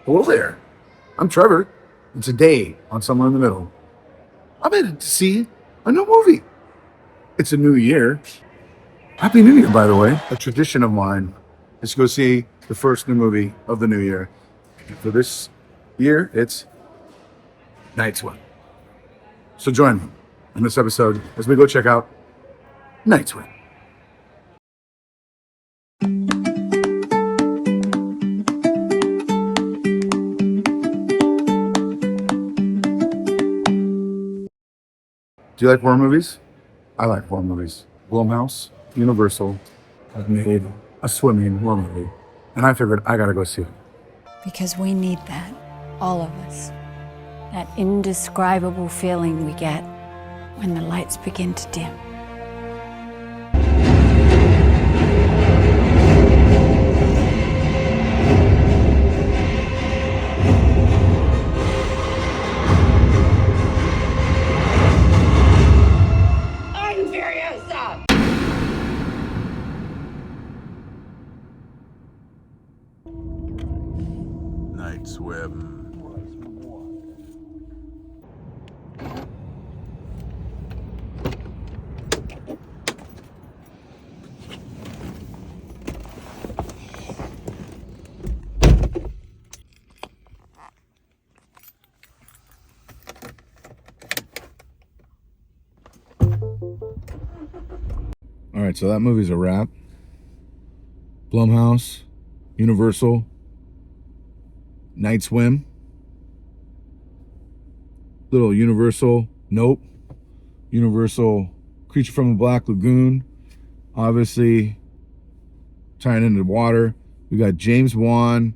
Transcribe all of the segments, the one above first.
Hello there. I'm Trevor, and today on Somewhere in the Middle, I'm headed to see a new movie. It's a new year. Happy New Year, by the way. A tradition of mine is to go see the first new movie of the new year. And for this year, it's Night Swim. So join me in this episode as we go check out Night Swim. Do you like horror movies? I like horror movies. Blumhouse, Universal have made a swimming horror movie. And I figured I gotta go see it. Because we need that, all of us. That indescribable feeling we get when the lights begin to dim. Night Swim. All right, so that movie's a wrap. Blumhouse, Universal, Night Swim, little Universal, nope. Universal Creature from the Black Lagoon, obviously tying into water. We got James Wan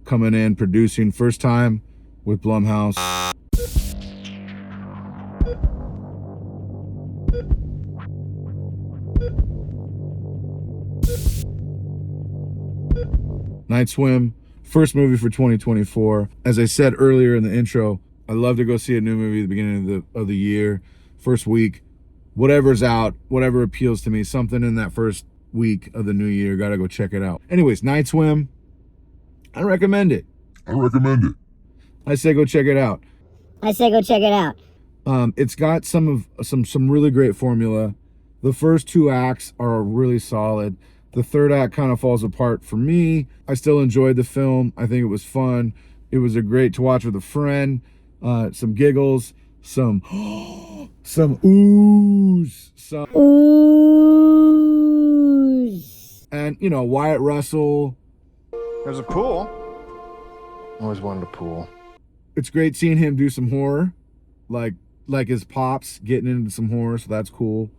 coming in, producing, first time with Blumhouse. Night Swim, first movie for 2024. As I said earlier in the intro, I love to go see a new movie at the beginning of the year, first week, whatever's out, whatever appeals to me, something in that first week of the new year, gotta go check it out. Anyways, Night Swim, I recommend it. I say go check it out. It's got some really great formula. The first two acts are really solid. The third act kind of falls apart for me. I still enjoyed the film. I think it was fun. It was a great to watch with a friend. Some giggles, some oohs, and Wyatt Russell. There's a pool. Always wanted a pool. It's great seeing him do some horror, like his pops getting into some horror, so that's cool.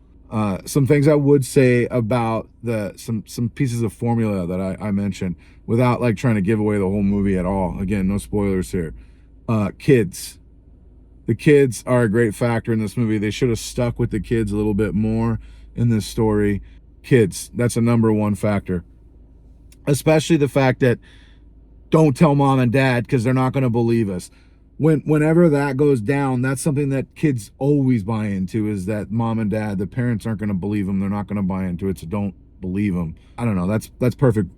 Some things I would say about some pieces of formula that I mentioned without trying to give away the whole movie at all. Again, no spoilers here. Kids. The kids are a great factor in this movie. They should have stuck with the kids a little bit more in this story. Kids, that's a number one factor. Especially the fact that don't tell mom and dad because they're not going to believe us. Whenever that goes down, that's something that kids always buy into, is that mom and dad, the parents aren't going to believe them. They're not going to buy into it, so don't believe them. I don't know. That's perfect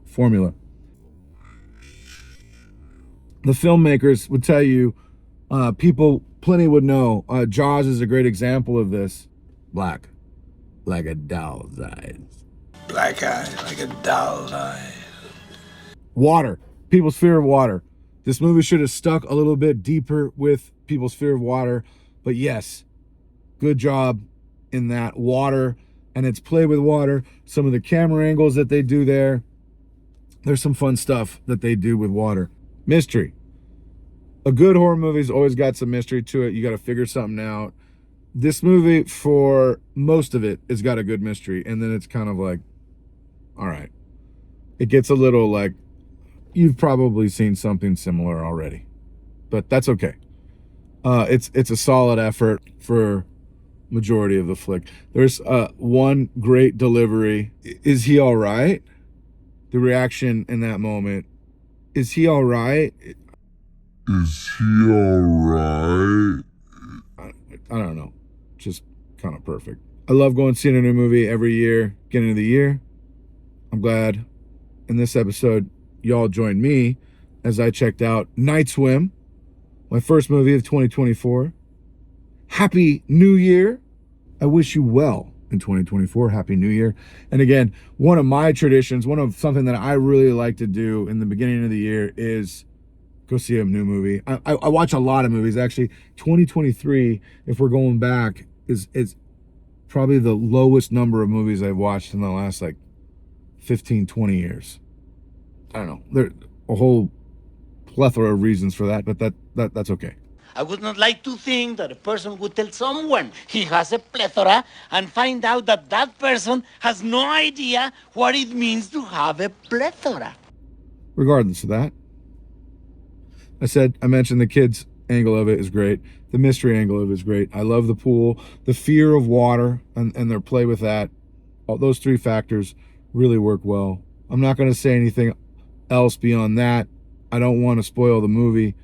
formula. The filmmakers would tell you, people plenty would know, Jaws is a great example of this. Black, like a doll's eyes. Black eye, like a doll's eye. Water, people's fear of water. This movie should have stuck a little bit deeper with people's fear of water. But yes, good job in that. Water and its play with water. Some of the camera angles that they do there. There's some fun stuff that they do with water. Mystery. A good horror movie's always got some mystery to it. You got to figure something out. This movie, for most of it, has got a good mystery. And then it's kind of like, all right. It gets a little like, you've probably seen something similar already, but that's okay. It's a solid effort for majority of the flick. There's one great delivery. Is he all right? The reaction in that moment. Is he all right? I don't know. Just kind of perfect. I love going seeing a new movie every year, getting into the year. I'm glad in this episode y'all joined me as I checked out Night Swim, my first movie of 2024. Happy New Year. I wish you well in 2024. Happy New Year. And again, one of my traditions, something that I really like to do in the beginning of the year is go see a new movie. I watch a lot of movies. Actually, 2023, if we're going back, is probably the lowest number of movies I've watched in the last like 15, 20 years. I don't know. There's a whole plethora of reasons for that, but that's okay. I would not like to think that a person would tell someone he has a plethora and find out that that person has no idea what it means to have a plethora. Regardless of that, I mentioned the kids' angle of it is great. The mystery angle of it is great. I love the pool, the fear of water, and their play with that. All those three factors really work well. I'm not going to say anything else beyond that. I don't want to spoil the movie.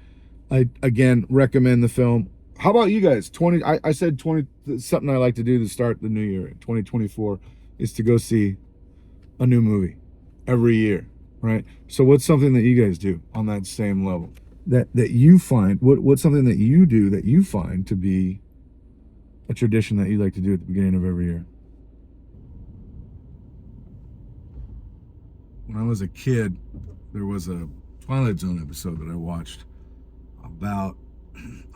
I, again, recommend the film. How about you guys? I said 20, something I like to do to start the new year, 2024, is to go see a new movie every year, right? So what's something that you guys do on that same level? That you find, what's something that you do that you find to be a tradition that you like to do at the beginning of every year? When I was a kid, there was a Twilight Zone episode that I watched about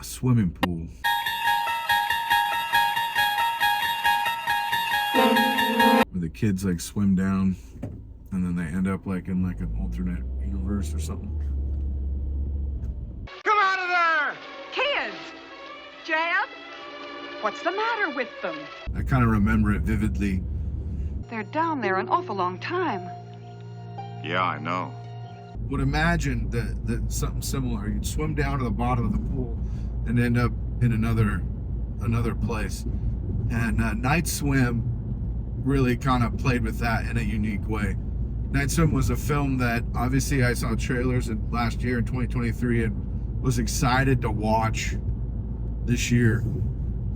a swimming pool. Where the kids like swim down and then they end up like in like an alternate universe or something. Come out of there! Kids! Jeb? What's the matter with them? I kind of remember it vividly. They're down there an awful long time. Yeah, I know. Would imagine that something similar. You'd swim down to the bottom of the pool and end up in another place. And Night Swim really kind of played with that in a unique way. Night Swim was a film that obviously I saw trailers in last year in 2023 and was excited to watch this year.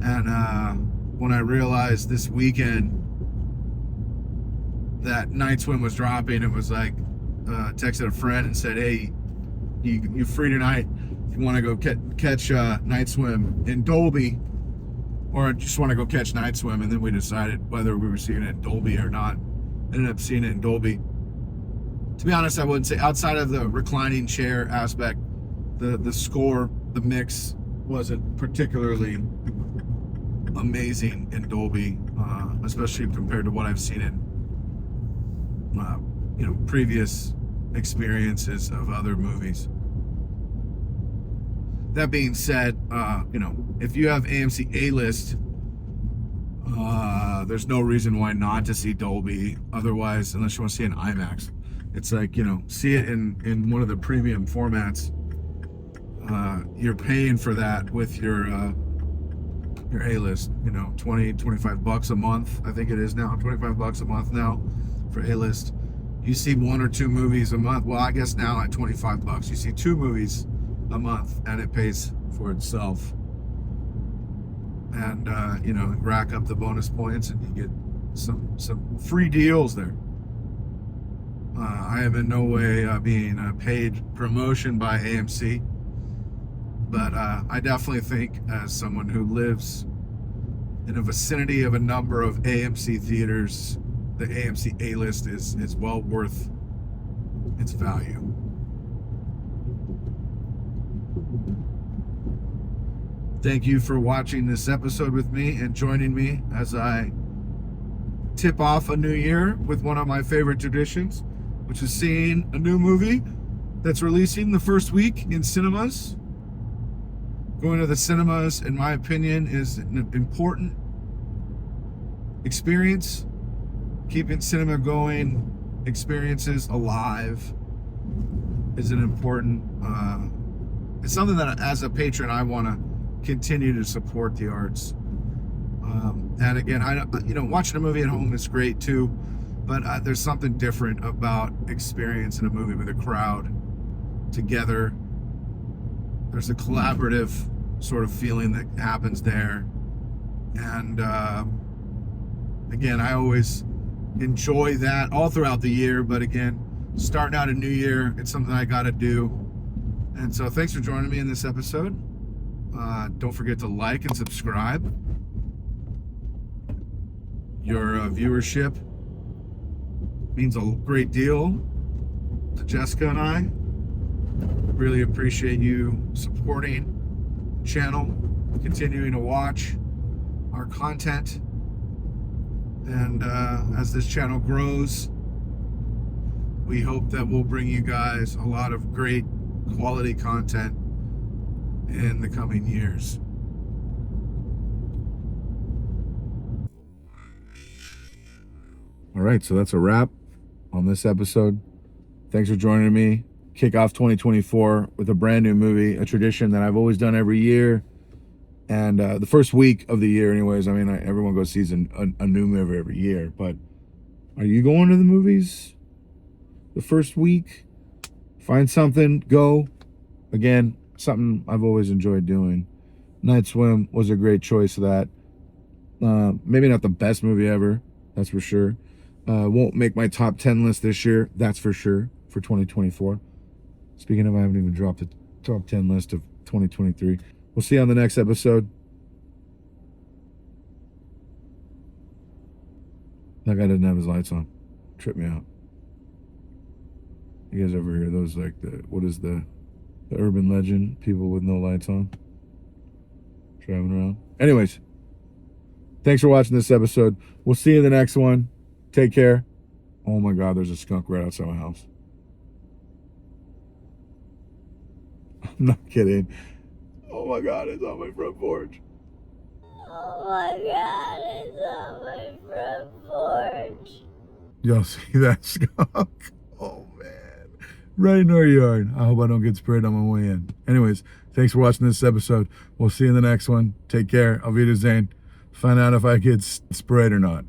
And when I realized this weekend that Night Swim was dropping, it was like, texted a friend and said, hey, you free tonight? If you want to go catch Night Swim in Dolby, or just want to go catch Night Swim, and then we decided whether we were seeing it in Dolby or not. Ended up seeing it in Dolby. To be honest, I wouldn't say, outside of the reclining chair aspect, the score, the mix wasn't particularly amazing in Dolby, especially compared to what I've seen in previous experiences of other movies. That being said, if you have AMC A-List, there's no reason why not to see Dolby. Otherwise, unless you want to see an IMAX, it's like, see it in one of the premium formats. You're paying for that with your A-List, $25 a month. I think it is now $25 a month now for A-List. You see one or two movies a month. Well, I guess now at $25, you see 2 movies a month, and it pays for itself. And rack up the bonus points, and you get some free deals there. I am in no way being a paid promotion by AMC, but I definitely think, as someone who lives in a vicinity of a number of AMC theaters, the AMC A-List is well worth its value. Thank you for watching this episode with me and joining me as I tip off a new year with one of my favorite traditions, which is seeing a new movie that's releasing the first week in cinemas. Going to the cinemas, in my opinion, is an important experience. Keeping cinema going, experiences alive, is an important, it's something that as a patron I want to continue to support the arts. And again, watching a movie at home is great too, but there's something different about experiencing a movie with a crowd together. There's a collaborative sort of feeling that happens there. And again, I always enjoy that all throughout the year, but again, starting out a new year, it's something I got to do. And so thanks for joining me in this episode. Don't forget to like and subscribe. Your viewership means a great deal to Jessica and I. Really appreciate you supporting the channel, continuing to watch our content. And as this channel grows, we hope that we'll bring you guys a lot of great quality content in the coming years. All right, so that's a wrap on this episode. Thanks for joining me. Kick off 2024 with a brand new movie, a tradition that I've always done every year. And the first week of the year, anyways, I mean, everyone goes sees a new movie every year. But are you going to the movies the first week? Find something, go. Again, something I've always enjoyed doing. Night Swim was a great choice of that. Maybe not the best movie ever, that's for sure. Won't make my top 10 list this year, that's for sure, for 2024. Speaking of, I haven't even dropped the top 10 list of 2023. We'll see you on the next episode. That guy didn't have his lights on. Tripped me out. You guys ever hear those, like, what is the urban legend? People with no lights on driving around. Anyways, thanks for watching this episode. We'll see you in the next one. Take care. Oh my God, there's a skunk right outside my house. I'm not kidding. Oh my God, it's on my front porch. Oh my God, it's on my front porch. Y'all see that skunk? Oh man. Right in our yard. I hope I don't get sprayed on my way in. Anyways, thanks for watching this episode. We'll see you in the next one. Take care. Auf Wiedersehen. Find out if I get sprayed or not.